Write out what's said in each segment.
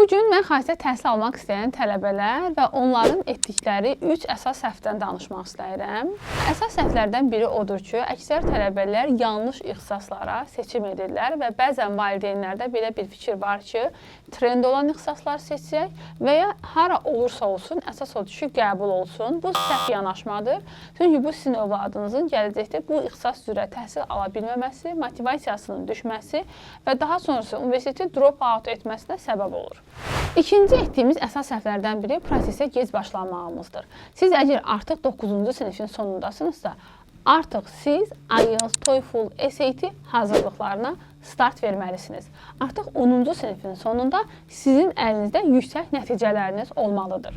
Bugün mən xarici təhsil almaq istəyən tələbələr və onların etdikləri 3 əsas səhvdən danışmaq istəyirəm. Əsas səhvlərdən biri odur ki, əksər tələbələr yanlış ixtisaslara seçim edirlər və bəzən valideynlərdə belə bir fikir var ki, trend olan ixtisasları seçsək və ya hara olursa olsun, əsas odur ki, qəbul olsun. Bu səhv yanaşmadır. Çünki bu sizin övladınızın gələcəkdə bu ixtisas üzrə təhsil ala bilməməsi, motivasiyasının düşməsi və daha sonrası universiteti drop out etməsinə səbəb olur. İkinci etdiyimiz əsas səhvlərdən biri prosesə gec başlamağımızdır. Siz əgər artıq 9-cu sinifin sonundasınızsa, artıq siz IELTS, TOEFL, SAT hazırlıqlarına start verməlisiniz. Artıq 10-cu sinifin sonunda sizin əlinizdə yüksək nəticələriniz olmalıdır.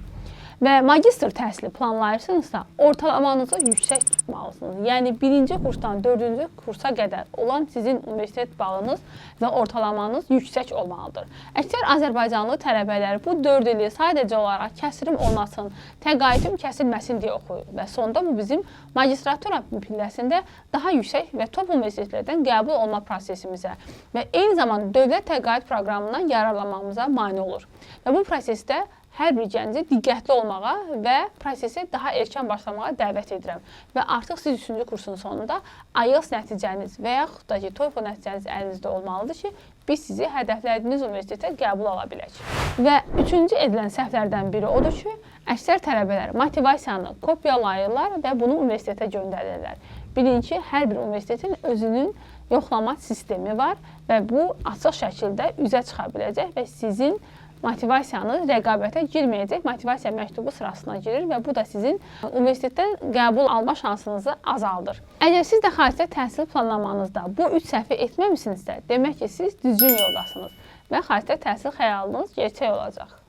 Və magistr təhsili planlayırsınızsa, ortalamanızı yüksək tutmalısınız. Yəni, 1-ci kursdan 4-cü kursa qədər olan sizin universitet balınız və ortalamanız yüksək olmalıdır. Əksər Azərbaycanlı tələbələr bu 4 ili sadəcə olaraq kəsirim olmasın, təqaüdüm kəsilməsin deyə oxuyur. Və sonda bu bizim magistratura pilləsində daha yüksək və top universitetlərdən qəbul olma prosesimizə və eyni zamanda dövlət təqaüd proqramından yararlanmamıza mane olur. Və bu prosesdə hər bir gənci diqqətli olmağa və prosesi daha erkən başlamağa dəvət edirəm. Və artıq siz 3-cü kursun sonunda IELTS nəticəniz və yaxud da ki, TOEFL nəticəniz əlinizdə olmalıdır ki, biz sizi hədəflədiyiniz universitetə qəbul ala bilək. Və üçüncü edilən səhvlərdən biri odur ki, əksər tələbələr motivasiyanı kopyalayırlar və bunu universitetə göndərirlər. Bilin ki, hər bir universitetin özünün yoxlama sistemi var və bu açıq şəkildə üzə çıxa biləcək və sizin motivasiyanı rəqabətə girməyəcək motivasiya məktubu sırasına girir və bu da sizin universitetdən qəbul alma şansınızı azaldır. Əgər siz də xarici təhsil planlamanızda bu 3 səhvi etməmisinizsə, demək ki, siz düzgün yoldasınız və xarici təhsil xəyalınız gerçək olacaq.